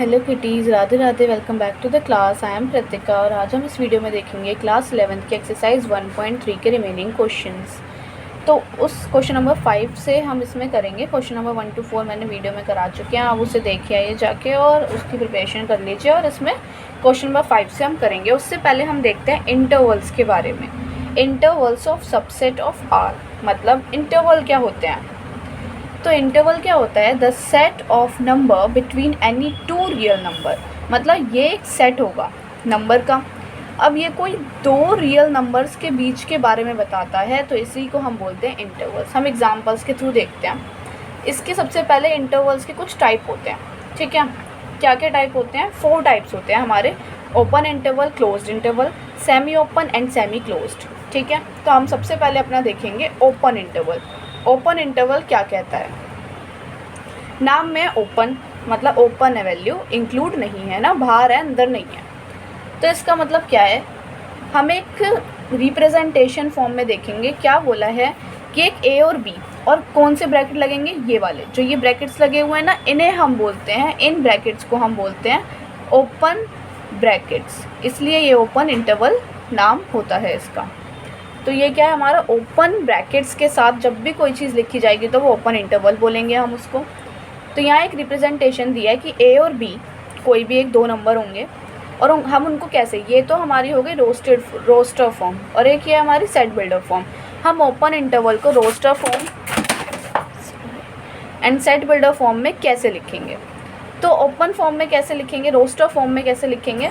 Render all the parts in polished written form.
Hello kitties, Radhe Radhe. Welcome back to the class. I am Prateeka और आज हम इस वीडियो में देखेंगे क्लास 11th की एक्सरसाइज 1.3 के रिमेनिंग क्वेश्चंस। तो उस क्वेश्चन नंबर 5 से हम इसमें करेंगे। क्वेश्चन नंबर 1 to 4 मैंने वीडियो में करा चुके हैं, आप उसे देखिए आइए जाके और उसकी प्रिपरेशन कर लीजिए। और इसमें क्वेश्चन नंबर 5 से हम करेंगे। उससे पहले हम देखते हैं इंटरवल्स के बारे में। Intervals of subset of R, मतलब इंटरवल क्या होते हैं। तो इंटरवल क्या होता है, the set of number between any two real number. मतलब ये एक सेट होगा नंबर का। अब ये कोई दो रियल नंबर्स के बीच के बारे में बताता है, तो इसी को हम बोलते हैं इंटरवल्स। हम एग्जांपल्स के थ्रू देखते हैं। इसके सबसे पहले इंटरवल्स के कुछ टाइप होते हैं, ठीक है। क्या क्या टाइप होते हैं, 4 टाइप्स होते हैं हमारे। Open interval, closed interval, semi open and semi closed, ठीक है। तो हम सबसे पहले अपना देखेंगे ओपन इंटरवल। ओपन इंटरवल क्या कहता है, नाम में ओपन मतलब ओपन है, वैल्यू इंक्लूड नहीं है ना, बाहर है अंदर नहीं है। तो इसका मतलब क्या है, हम एक रिप्रेजेंटेशन फॉर्म में देखेंगे। क्या बोला है कि एक ए और बी, और कौन से ब्रैकेट लगेंगे, ये वाले जो ये ब्रैकेट्स लगे हुए हैं ना, इन्हें हम बोलते हैं, इन ब्रैकेट्स को हम बोलते हैं ओपन ब्रैकेट्स। इसलिए ये ओपन इंटरवल नाम होता है इसका। तो ये क्या है, हमारा ओपन ब्रैकेट्स के साथ जब भी कोई चीज़ लिखी जाएगी तो वो ओपन इंटरवल बोलेंगे हम उसको। तो यहाँ एक रिप्रेजेंटेशन दिया है कि ए और बी कोई भी एक दो नंबर होंगे, और हम उनको कैसे, ये तो हमारी हो गई रोस्टर फॉर्म, और एक ये हमारी सेट बिल्डर फॉर्म। हम ओपन इंटरवल को roster form and set builder form में कैसे लिखेंगे। तो ओपन फॉर्म में कैसे लिखेंगे, रोस्टर फॉर्म में कैसे लिखेंगे,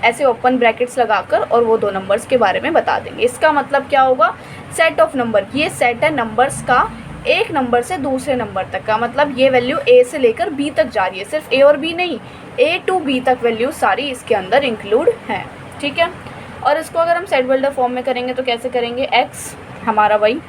ऐसे ओपन ब्रैकेट्स लगाकर, और वो दो नंबर्स के बारे में बता देंगे। इसका मतलब क्या होगा, सेट ऑफ नंबर, ये सेट है नंबर्स का, एक नंबर से दूसरे नंबर तक का। मतलब ये वैल्यू ए से लेकर बी तक जा रही है, सिर्फ ए और बी नहीं, ए टू बी तक वैल्यू सारी इसके अंदर इंक्लूड हैं, ठीक है। और इसको अगर हम सेट बिल्डर फॉर्म में करेंगे तो कैसे करेंगे, एक्स हमारा वही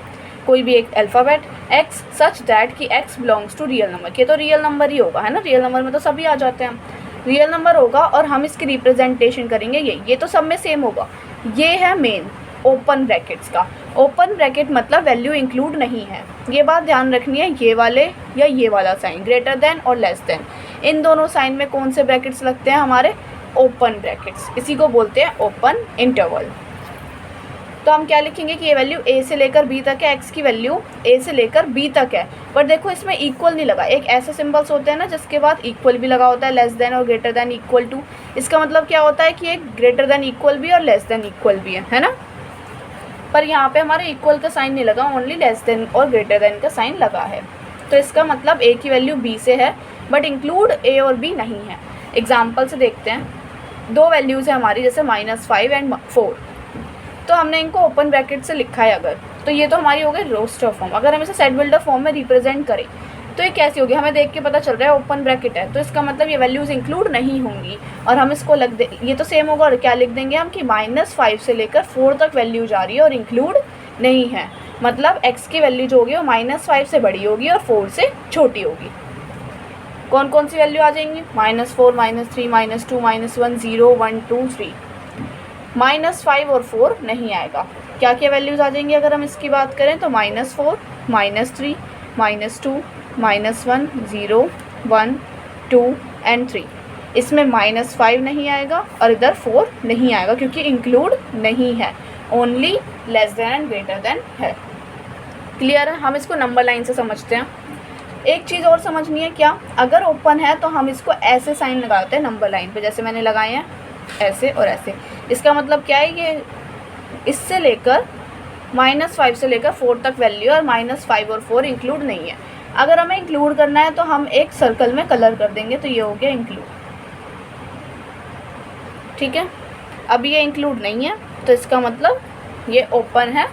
कोई भी एक अल्फ़ाबेट, एक्स सच दैट कि X belongs to real number. ये तो रियल नंबर ही होगा, है ना, रियल नंबर में तो सभी आ जाते हैं, रियल नंबर होगा। और हम इसकी रिप्रेजेंटेशन करेंगे ये तो सब में सेम होगा। ये है मेन ओपन ब्रैकेट्स का। ओपन ब्रैकेट मतलब वैल्यू इंक्लूड नहीं है, ये बात ध्यान रखनी है। ये वाले या ये वाला साइन, ग्रेटर देन और लेस देन, इन दोनों साइन में कौन से ब्रैकेट्स लगते हैं, हमारे ओपन ब्रैकेट्स। इसी को बोलते हैं ओपन इंटरवल। तो हम क्या लिखेंगे कि ये वैल्यू ए से लेकर बी तक है, एक्स की वैल्यू ए से लेकर बी तक है। पर देखो इसमें इक्वल नहीं लगा, एक ऐसे सिंबल्स होते हैं ना जिसके बाद इक्वल भी लगा होता है, लेस देन और ग्रेटर देन, इक्वल टू। इसका मतलब क्या होता है कि एक ग्रेटर देन इक्वल भी और लेस देन इक्वल भी है ना। पर यहाँ पे हमारे इक्वल का साइन नहीं लगा, ओनली लेस देन और ग्रेटर देन का साइन लगा है। तो इसका मतलब ए की वैल्यू बी से है, बट इंक्लूड ए और बी नहीं है। एग्जाम्पल से देखते हैं, दो वैल्यूज़ है हमारी, जैसे -5 एंड 4। तो हमने इनको ओपन ब्रैकेट से लिखा है अगर, तो ये तो हमारी हो गई रोस्टर फॉर्म। अगर हम इसे सेट बिल्डर फॉर्म में रिप्रेजेंट करें तो ये कैसी होगी, हमें देख के पता चल रहा है ओपन ब्रैकेट है, तो इसका मतलब ये वैल्यूज़ इंक्लूड नहीं होंगी। और हम इसको ये तो सेम होगा, और क्या लिख देंगे हम कि -5 से लेकर 4 तक वैल्यू जा रही है और इंक्लूड नहीं है। मतलब x की वैल्यू जो होगी वो -5 से बड़ी होगी और 4 से छोटी होगी। कौन कौन सी वैल्यू आ जाएंगी, -4, -3, -2, -1, 0, 1, 2, 3। -5 और 4 नहीं आएगा। क्या क्या वैल्यूज़ आ जाएंगी अगर हम इसकी बात करें, तो -4, -3, -2, -1, 0, 1, 2 एंड 3। इसमें -5 नहीं आएगा और इधर 4 नहीं आएगा, क्योंकि इंक्लूड नहीं है, only less than and greater than है। क्लियर है, हम इसको नंबर लाइन से समझते हैं। एक चीज़ और समझनी है, क्या, अगर ओपन है तो हम इसको ऐसे साइन लगाते हैं नंबर लाइन पे, जैसे मैंने लगाए हैं ऐसे और ऐसे। इसका मतलब क्या है, ये इससे लेकर -5 से लेकर 4 तक वैल्यू, और -5 और 4 इंक्लूड नहीं है। अगर हमें इंक्लूड करना है तो हम एक सर्कल में कलर कर देंगे, तो ये हो गया इंक्लूड, ठीक है। अब ये इंक्लूड नहीं है, तो इसका मतलब ये ओपन है,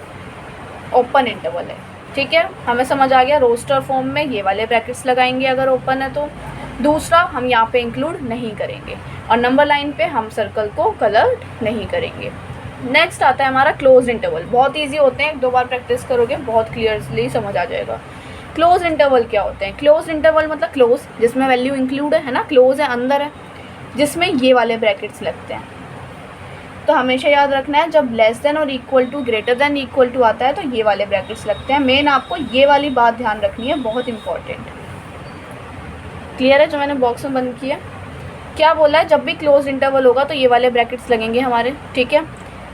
ओपन इंटरवल है, ठीक है। हमें समझ आ गया, रोस्टर फॉर्म में ये वाले ब्रैकेट्स लगाएंगे अगर ओपन है तो। दूसरा, हम यहाँ पे इंक्लूड नहीं करेंगे, और नंबर लाइन पे हम सर्कल को कलर नहीं करेंगे। नेक्स्ट आता है हमारा क्लोज इंटरवल। बहुत इजी होते हैं, एक दो बार प्रैक्टिस करोगे बहुत क्लियरली समझ आ जाएगा। क्लोज इंटरवल क्या होते हैं, क्लोज इंटरवल मतलब क्लोज जिसमें वैल्यू इंक्लूड है ना, क्लोज है अंदर है, जिसमें ये वाले ब्रैकेट्स लगते हैं। तो हमेशा याद रखना है, जब लेस देन और equal to, greater than equal to आता है तो ये वाले ब्रैकेट्स लगते हैं। मेन आपको ये वाली बात ध्यान रखनी है, बहुत इंपॉर्टेंट। क्लियर है जो मैंने बॉक्स में बंद किया। क्या बोला है, जब भी क्लोज इंटरवल होगा तो ये वाले ब्रैकेट्स लगेंगे हमारे, ठीक है।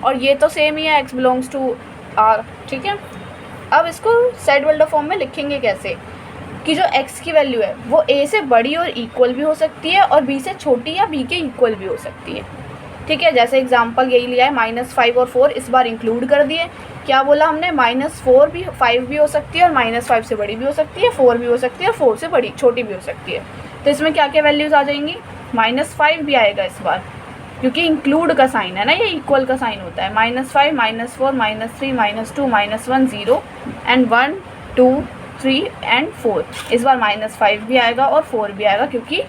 और ये तो सेम ही है, x बिलोंग्स टू r, ठीक है। अब इसको सेट वेल्डर फॉर्म में लिखेंगे कैसे कि जो x की वैल्यू है वो a से बड़ी और इक्वल भी हो सकती है और b से छोटी या b के इक्वल भी हो सकती है, ठीक है। जैसे एग्जांपल यही लिया है, -5 और 4 इस बार इंक्लूड कर दिए। क्या बोला हमने, -4 भी 5 भी हो सकती है और -5 से बड़ी भी हो सकती है, 4 भी हो सकती है और 4 से बड़ी छोटी भी हो सकती है। तो इसमें क्या क्या वैल्यूज़ आ जाएंगी, -5 भी आएगा इस बार, क्योंकि इंक्लूड का साइन है ना, ये इक्वल का साइन होता है। -5, -4, -3, -2, -1, 0 एंड 1, 2, 3 एंड 4। इस बार -5 भी आएगा और 4 भी आएगा, क्योंकि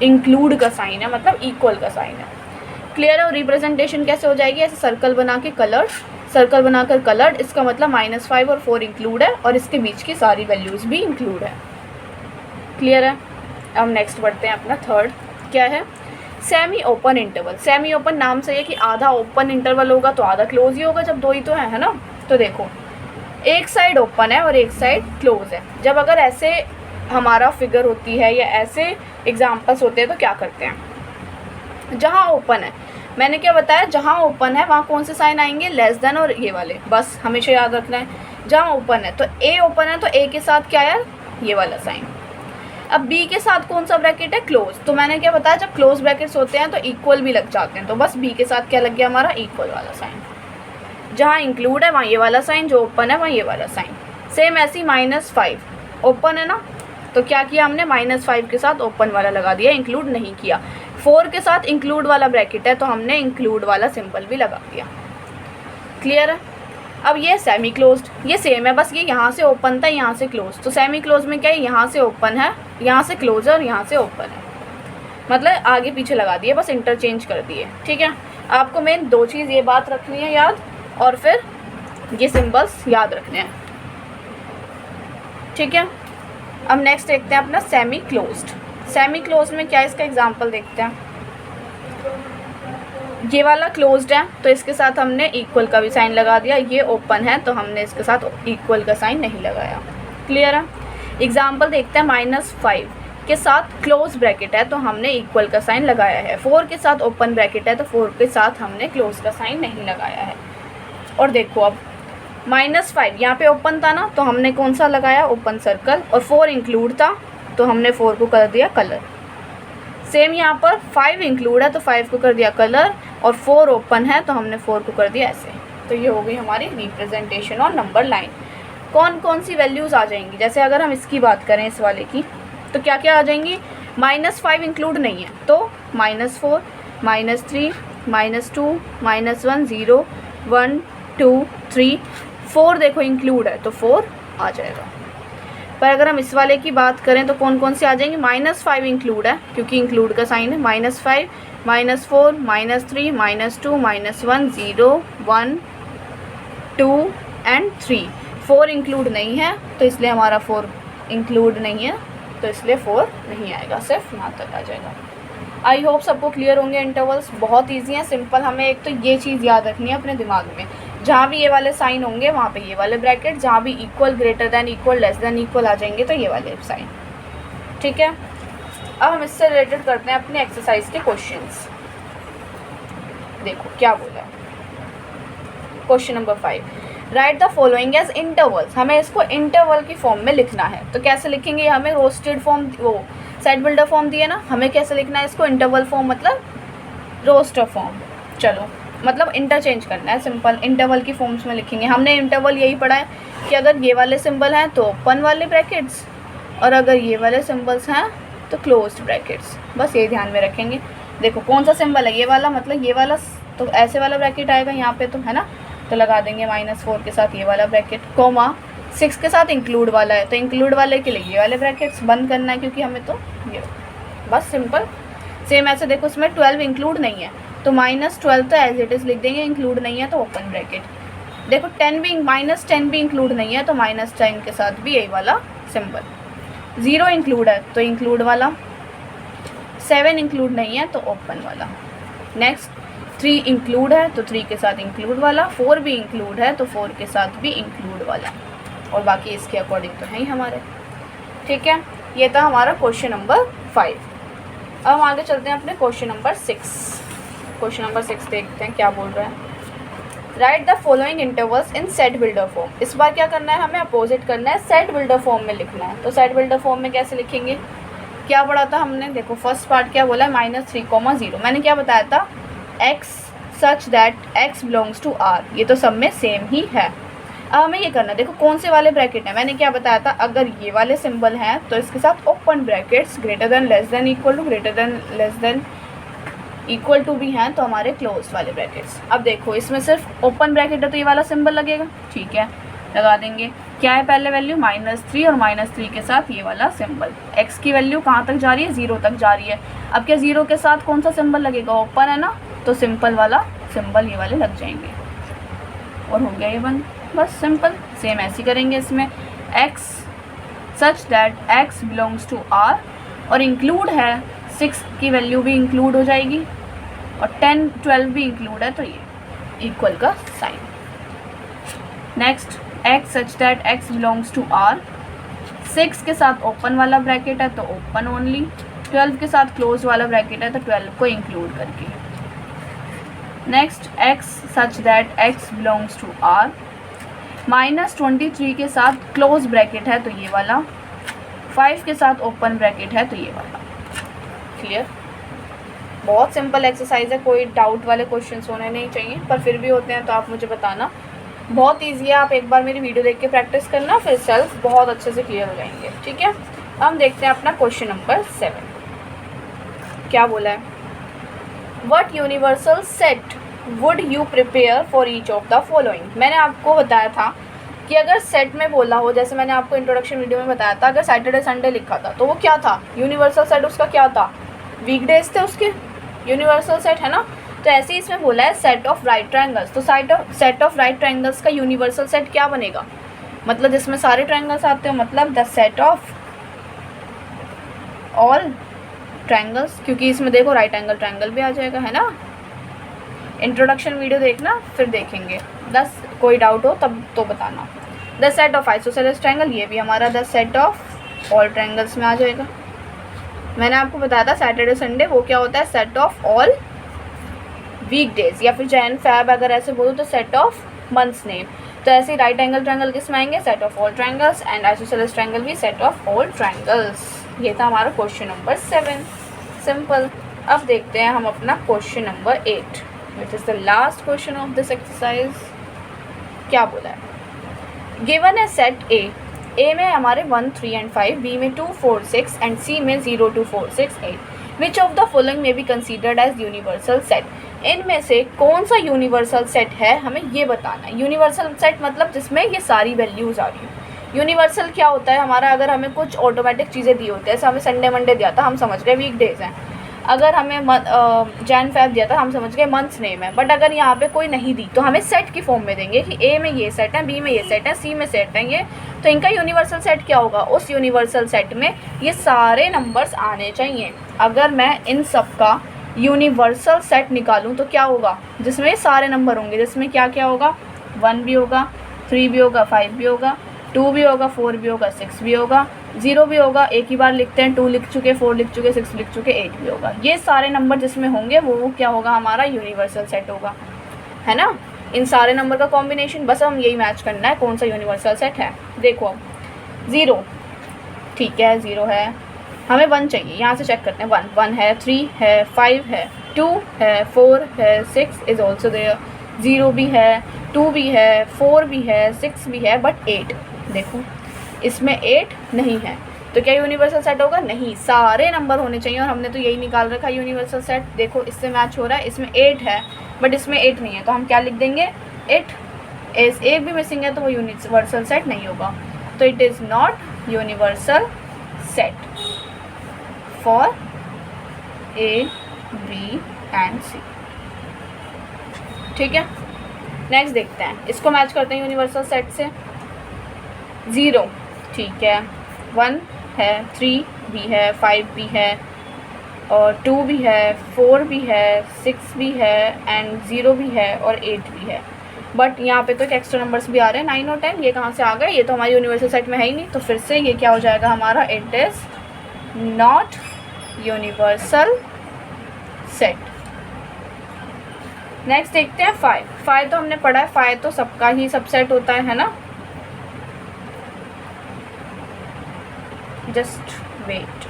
इंक्लूड का साइन है, मतलब इक्वल का साइन है। क्लियर है। और रिप्रेजेंटेशन कैसे हो जाएगी, ऐसे सर्कल बना के कलर्ड, सर्कल बनाकर कलर्ड, इसका मतलब -5 और 4 इंक्लूड है और इसके बीच की सारी वैल्यूज़ भी इंक्लूड है। क्लियर है। अब नेक्स्ट बढ़ते हैं, अपना थर्ड क्या है, semi open interval. Semi open नाम से ये कि आधा ओपन इंटरवल होगा तो आधा क्लोज ही होगा, जब दो ही तो है ना। तो देखो एक साइड ओपन है और एक साइड क्लोज है। जब अगर ऐसे हमारा फिगर होती है या ऐसे एग्जाम्पल्स होते हैं तो क्या करते हैं, जहाँ ओपन है, मैंने क्या बताया, जहाँ ओपन है वहाँ कौन से साइन आएंगे, लेस देन और ये वाले, बस हमेशा याद रखना है। जहाँ ओपन है तो ए ओपन है तो ए के साथ क्या है, ये वाला साइन। अब बी के साथ कौन सा ब्रैकेट है, क्लोज। तो मैंने क्या बताया, जब क्लोज ब्रैकेट्स होते हैं तो इक्वल भी लग जाते हैं, तो बस बी के साथ क्या लग गया हमारा, इक्वल वाला साइन। जहाँ इंक्लूड है वहाँ ये वाला साइन, जो ओपन है वहाँ ये वाला साइन। सेम ऐसी -5 ओपन है ना, तो क्या किया हमने, -5 के साथ ओपन वाला लगा दिया, इंक्लूड नहीं किया। 4 के साथ इंक्लूड वाला ब्रैकेट है तो हमने इंक्लूड वाला सिंबल भी लगा दिया। क्लियर है। अब ये सेमी क्लोज्ड, ये सेम है, बस ये यहाँ से ओपन था यहाँ से क्लोज। तो सेमी क्लोज में क्या है, यहाँ से ओपन है, यहाँ से क्लोज है और यहाँ से ओपन है, मतलब आगे पीछे लगा दिए, बस इंटरचेंज कर दिए, ठीक है। आपको मेन दो चीज़ ये बात रखनी है याद, और फिर ये सिंबल्स याद रखने हैं, ठीक है। अब नेक्स्ट देखते हैं अपना सेमी क्लोज्ड। सेमी क्लोज्ड में क्या है, इसका एग्जांपल देखते हैं। ये वाला क्लोज्ड है तो इसके साथ हमने इक्वल का भी साइन लगा दिया, ये ओपन है तो हमने इसके साथ इक्वल का साइन नहीं लगाया। क्लियर है। एग्जांपल देखते हैं, -5 के साथ क्लोज ब्रैकेट है तो हमने इक्वल का साइन लगाया है। 4 के साथ ओपन ब्रैकेट है तो 4 के साथ हमने क्लोज का साइन नहीं लगाया है। और देखो अब -5 यहाँ पे ओपन था ना, तो हमने कौन सा लगाया, ओपन सर्कल, और 4 इंक्लूड था तो हमने 4 को कर दिया कलर। सेम यहाँ पर 5 इंक्लूड है तो 5 को कर दिया कलर, और 4 ओपन है तो हमने 4 को कर दिया ऐसे। तो ये हो गई हमारी रिप्रेजेंटेशन और नंबर लाइन। कौन कौन सी वैल्यूज़ आ जाएंगी, जैसे अगर हम इसकी बात करें, इस वाले की, तो क्या क्या आ जाएंगी, -5 इंक्लूड नहीं है तो -4, -3, -2, -1, 0, 1, 2, 3, 4 देखो इंक्लूड है तो 4 आ जाएगा। पर अगर हम इस वाले की बात करें तो कौन कौन से आ जाएंगे, -5 इंक्लूड है क्योंकि इंक्लूड का साइन है, -5, -4, -3, -2, -1, 0, 1, 2 एंड 3। 4 इंक्लूड नहीं है तो इसलिए हमारा 4 इंक्लूड नहीं है तो इसलिए 4 नहीं आएगा, सिर्फ यहाँ तक आ जाएगा। आई होप सबको क्लियर होंगे। इंटरवल्स बहुत ईजी हैं, सिंपल। हमें एक तो ये चीज़ याद रखनी है अपने दिमाग में, जहाँ भी ये वाले साइन होंगे वहाँ पे ये वाले ब्रैकेट, जहाँ भी equal, greater than equal, less than equal आ जाएंगे तो ये वाले साइन, ठीक है। अब हम इससे रिलेटेड करते हैं अपने एक्सरसाइज के क्वेश्चंस। देखो क्या बोला है, question number 5, write the following as intervals. हमें इसको इंटरवल की फॉर्म में लिखना है, तो कैसे लिखेंगे, हमें रोस्टेड फॉर्म, वो सेट बिल्डर फॉर्म दिया ना, हमें कैसे लिखना है इसको, इंटरवल फॉर्म मतलब रोस्टर फॉर्म। चलो मतलब इंटरचेंज करना है, सिंपल इंटरवल की फॉर्म्स में लिखेंगे। हमने इंटरवल यही पढ़ा है कि अगर ये वाले सिंबल हैं तो ओपन वाले ब्रैकेट्स, और अगर ये वाले सिंबल्स हैं तो क्लोज्ड ब्रैकेट्स, बस ये ध्यान में रखेंगे। देखो कौन सा सिंबल है, ये वाला, मतलब ये वाला, तो ऐसे वाला ब्रैकेट आएगा यहाँ पे, तो है ना, तो लगा देंगे -4 के साथ ये वाला ब्रैकेट, कोमा 6 के साथ इंक्लूड वाला है तो इंक्लूड वाले के लिए ये वाले ब्रैकेट्स बंद करना है क्योंकि हमें तो ये, बस सिंपल। सेम ऐसे देखो इसमें 12 इंक्लूड नहीं है तो -12 तो एज इट इज़ लिख देंगे, इंक्लूड नहीं है तो ओपन ब्रैकेट। देखो 10 भी, -10 भी इंक्लूड नहीं है तो -10 के साथ भी यही वाला सिंबल। 0 इंक्लूड है तो इंक्लूड वाला, 7 इंक्लूड नहीं है तो ओपन वाला। नेक्स्ट 3 इंक्लूड है तो 3 के साथ इंक्लूड वाला, 4 भी इंक्लूड है तो 4 के साथ भी इंक्लूड वाला, और बाकी इसके अकॉर्डिंग तो है ही हमारे, ठीक है। ये था हमारा क्वेश्चन नंबर 5। अब हम आगे चलते हैं अपने क्वेश्चन नंबर 6। क्वेश्चन नंबर 6 देखते हैं क्या बोल रहा है। Right the following intervals in set builder form. इस बार क्या करना है, हमें अपोजिट करना है, सेट बिल्डर फॉर्म में लिखना है। तो सेट बिल्डर फॉर्म में कैसे लिखेंगे, क्या पढ़ा था हमने, देखो फर्स्ट पार्ट क्या बोला है, -3, 0। मैंने क्या बताया था, x such that x belongs to r। ये तो सब में सेम ही है। अब हमें ये करना है, देखो कौन से वाले ब्रैकेट है, मैंने क्या बताया था, अगर ये वाले सिंबल हैं तो इसके साथ open brackets greater than less than equal to greater than less than equal to भी हैं तो हमारे क्लोज वाले ब्रैकेट्स। अब देखो इसमें सिर्फ ओपन ब्रैकेट है तो ये वाला सिंबल लगेगा, ठीक है लगा देंगे। क्या है पहले वैल्यू -3 और -3 के साथ ये वाला सिंबल। x की वैल्यू कहाँ तक जा रही है, 0 तक जा रही है। अब क्या 0 के साथ कौन सा सिंबल लगेगा, ओपन है ना, तो सिंपल वाला सिंबल ये वाले लग जाएंगे और हो गया ये बंद, बस सिंपल। सेम ऐसे करेंगे इसमें, x such that x belongs to r और इंक्लूड है 6 की वैल्यू भी इंक्लूड हो जाएगी और 10 12 भी इंक्लूड है तो ये इक्वल का sign. Next x such that x belongs to r, 6 के साथ ओपन वाला ब्रैकेट है तो ओपन ओनली, 12 के साथ क्लोज वाला ब्रैकेट है तो 12 को इंक्लूड करके। Next x such that x belongs to r, -23 के साथ क्लोज ब्रैकेट है तो ये वाला, 5 के साथ ओपन ब्रैकेट है तो ये वाला। क्लियर, बहुत सिंपल एक्सरसाइज है, कोई डाउट वाले क्वेश्चंस होने नहीं चाहिए, पर फिर भी होते हैं तो आप मुझे बताना। बहुत ईजी है, आप एक बार मेरी वीडियो देख के प्रैक्टिस करना, फिर सेल्फ बहुत अच्छे से क्लियर हो जाएंगे। ठीक है, हम देखते हैं अपना क्वेश्चन नंबर 7 क्या बोला है। What universal set would you prepare for each of the following. मैंने आपको बताया था कि अगर सेट में बोला हो, जैसे मैंने आपको इंट्रोडक्शन वीडियो में बताया था, अगर सैटरडे संडे लिखा था तो वो क्या था, यूनिवर्सल सेट उसका क्या था, वीकडेज थे उसके, यूनिवर्सल सेट है ना। तो ऐसे ही इसमें बोला है सेट ऑफ राइट ट्रायंगल्स, तो सेट ऑफ राइट ट्रायंगल्स का यूनिवर्सल सेट क्या बनेगा, मतलब जिसमें सारे ट्रायंगल्स आते हो, मतलब the set of all triangles, क्योंकि इसमें देखो राइट एंगल ट्रायंगल भी आ जाएगा, है ना। इंट्रोडक्शन वीडियो देखना फिर देखेंगे, 10 कोई डाउट हो तब तो बताना। The set of isosceles triangle, ये भी हमारा the set of all triangles में आ जाएगा। मैंने आपको बताया था सैटरडे संडे वो क्या होता है, सेट ऑफ ऑल वीकडेज, या फिर जैन फैब अगर ऐसे बोलो तो सेट ऑफ मंथ्स नेम। तो ऐसे राइट एंगल ट्रायंगल किस में आएंगे, set of all triangles, and isosceles triangle भी सेट ऑफ ऑल ट्रायंगल्स। ये था हमारा क्वेश्चन नंबर 7, सिंपल। अब देखते हैं हम अपना question number 8 which is the last question of this exercise. क्या बोला है, गिवन है सेट ए में हमारे 1 3 एंड 5, बी में 2 4 6 एंड सी में 0 2 4 6 8। Which of the following may be considered as universal set. इनमें से कौन सा यूनिवर्सल सेट है हमें ये बताना है। यूनिवर्सल सेट मतलब जिसमें ये सारी वैल्यूज़ आ रही हैं। यूनिवर्सल क्या होता है हमारा, अगर हमें कुछ ऑटोमेटिक चीज़ें दी होती है, जैसे हमें संडे मंडे दिया था हम समझ गए वीकडेज हैं, अगर हमें जैन फैब दिया था हम समझ गए मंथ्स नेम है। बट अगर यहाँ पे कोई नहीं दी तो हमें सेट की फॉर्म में देंगे कि ए में ये सेट है, बी में ये सेट है, सी में सेट है ये, तो इनका यूनिवर्सल सेट क्या होगा, उस यूनिवर्सल सेट में ये सारे नंबर्स आने चाहिए। अगर मैं इन सब का यूनिवर्सल सेट निकालूं तो क्या होगा, जिसमें ये सारे नंबर होंगे, जिसमें क्या क्या होगा, 1 भी होगा, 3 भी होगा, 5 भी होगा, 2 भी होगा, 4 भी होगा, 6 भी होगा, 0 भी होगा, एक ही बार लिखते हैं, 2 लिख चुके, 4 लिख चुके, 6 लिख चुके, 8 भी होगा। ये सारे नंबर जिसमें होंगे वो क्या होगा, हमारा यूनिवर्सल सेट होगा, है ना। इन सारे नंबर का कॉम्बिनेशन, बस हम यही मैच करना है कौन सा यूनिवर्सल सेट है। देखो अब 0, ठीक है 0 है, हमें 1 चाहिए, यहाँ से चेक करते हैं, 1 है, 3 है, 5 है, 2 है, 4 है, 6 इज़ ऑल्सो देयर, 0 भी है, 2 भी है, 4 भी है, 6 भी है, बट 8 देखो इसमें 8 नहीं है, तो क्या यूनिवर्सल सेट होगा, नहीं, सारे नंबर होने चाहिए, और हमने तो यही निकाल रखा है यूनिवर्सल सेट। देखो इससे मैच हो रहा है, इसमें 8 है बट इसमें 8 नहीं है, तो हम क्या लिख देंगे, 8 इस एक भी मिसिंग है तो वो यूनिवर्सल सेट नहीं होगा, तो it is not universal set for A B and C. ठीक है, नेक्स्ट देखते हैं, इसको मैच करते हैं यूनिवर्सल सेट से। 0 ठीक है, 1 है, 3 भी है, 5 भी है, और 2 भी है, 4 भी है, 6 भी है, एंड 0 भी है, और 8 भी है। बट यहाँ पे तो एक एक्स्ट्रा नंबर्स भी आ रहे हैं 9 और 10, ये कहाँ से आ गए, ये तो हमारे यूनिवर्सल सेट में है ही नहीं, तो फिर से ये क्या हो जाएगा हमारा, it is not universal set. Next देखते हैं फाई। फाई तो हमने पढ़ा है, फाई तो सबका ही सबसेट होता है ना। जस्ट वेट,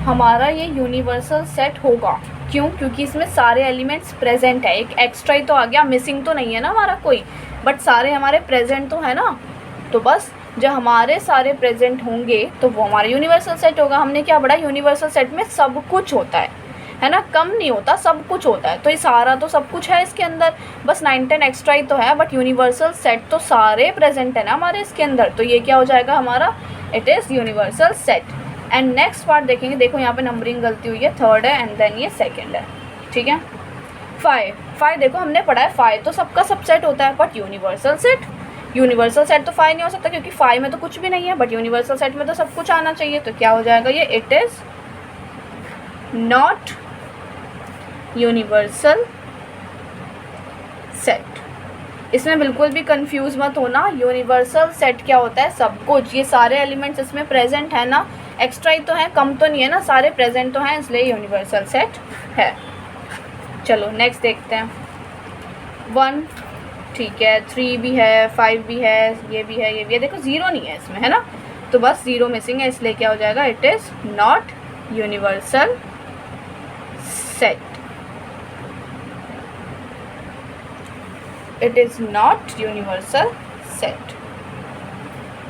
हमारा ये यूनिवर्सल सेट होगा। क्यों? क्योंकि इसमें सारे एलिमेंट्स प्रेजेंट है। एक एक्स्ट्रा ही तो आ गया, मिसिंग तो नहीं है ना हमारा कोई, बट सारे हमारे प्रेजेंट तो है ना। तो बस जब हमारे सारे प्रेजेंट होंगे तो वो हमारा यूनिवर्सल सेट होगा। हमने क्या पढ़ा? यूनिवर्सल सेट में सब कुछ होता है ना, कम नहीं होता, सब कुछ होता है। तो ये सारा तो सब कुछ है इसके अंदर, बस 9-10 एक्स्ट्रा ही तो है, बट यूनिवर्सल सेट तो सारे प्रेजेंट है ना हमारे इसके अंदर। तो ये क्या हो जाएगा हमारा? It is universal set. And next part देखेंगे, देखो यहाँ पे नंबरिंग गलती हुई है, थर्ड है एंड देन ये सेकंड है, ठीक है। फाइव देखो हमने पढ़ा है, फाइव तो सबका सबसेट होता है, बट यूनिवर्सल सेट तो फाइव नहीं हो सकता क्योंकि फाइव में तो कुछ भी नहीं है, बट यूनिवर्सल सेट में तो सब कुछ आना चाहिए। तो क्या हो जाएगा ये? It is not universal set. इसमें बिल्कुल भी कंफ्यूज मत होना। यूनिवर्सल सेट क्या होता है? सब कुछ, ये सारे एलिमेंट्स इसमें प्रेजेंट है ना, एक्स्ट्रा ही तो है, कम तो नहीं है ना, सारे प्रेजेंट तो हैं, इसलिए यूनिवर्सल सेट है। चलो नेक्स्ट देखते हैं। 1 ठीक है, 3 भी है, 5 भी है, ये भी है, ये भी है। देखो 0 नहीं है इसमें, है ना, तो बस 0 मिसिंग है, इसलिए क्या हो जाएगा? It is not universal set. It is not universal set.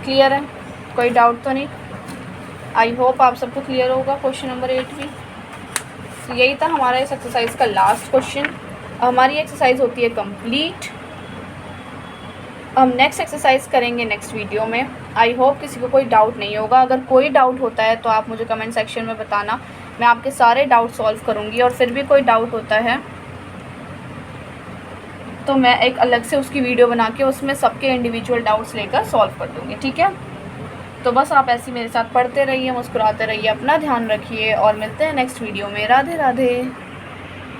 Clear है? कोई डाउट तो नहीं? आई होप आप सबको क्लियर होगा क्वेश्चन नंबर 8 भी। तो यही था हमारा इस एक्सरसाइज का लास्ट क्वेश्चन। हमारी एक्सरसाइज होती है कंप्लीट। हम नेक्स्ट एक्सरसाइज करेंगे नेक्स्ट वीडियो में। आई होप किसी को कोई डाउट नहीं होगा। अगर कोई डाउट होता है तो आप मुझे कमेंट सेक्शन में बताना, मैं आपके सारे डाउट सॉल्व करूँगी। और फिर भी कोई डाउट होता है तो मैं एक अलग से उसकी वीडियो बना के उसमें सबके इंडिविजुअल डाउट्स लेकर सॉल्व कर दूँगी, ठीक है। तो बस आप ऐसे मेरे साथ पढ़ते रहिए, मुस्कुराते रहिए, अपना ध्यान रखिए और मिलते हैं नेक्स्ट वीडियो में। राधे राधे।